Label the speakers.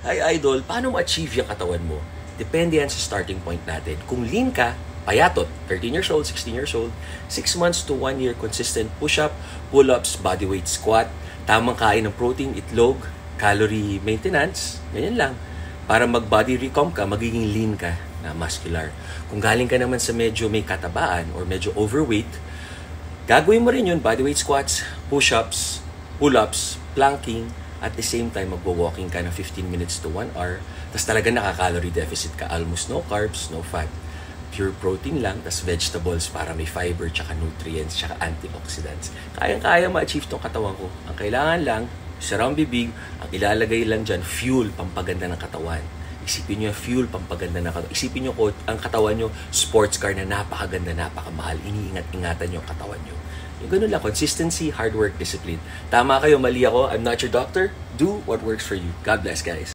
Speaker 1: Hi Idol, paano ma-achieve yung katawan mo? Depende yan sa starting point natin. Kung lean ka, payatot, 13 years old, 16 years old, 6 months to 1 year consistent push-up, pull-ups, bodyweight squat, tamang kain ng protein, itlog, calorie maintenance, ganyan lang. Para mag-body recomp ka, magiging lean ka na muscular. Kung galing ka naman sa medyo may katabaan or medyo overweight, gagawin mo rin yun, bodyweight squats, push-ups, pull-ups, planking, at the same time, magwa-walking ka na 15 minutes to 1 hour, tapos talaga nakaka-calorie deficit ka, almost no carbs, no fat, pure protein lang, tas vegetables para may fiber, tsaka nutrients, tsaka antioxidants. Kayang-kaya ma-achieve tong katawan ko. Ang kailangan lang, sarang bibig, ang ilalagay lang dyan, fuel, pampaganda ng katawan. Isipin nyo, fuel, pampaganda ng katawan. Isipin nyo, ang katawan nyo, sports car na napakaganda, napakamahal. Iniingat-ingatan nyo ang katawan nyo. Yung ganun lang, consistency, hard work, discipline. Tama kayo, mali ako, I'm not your doctor. Do what works for you. God bless, guys.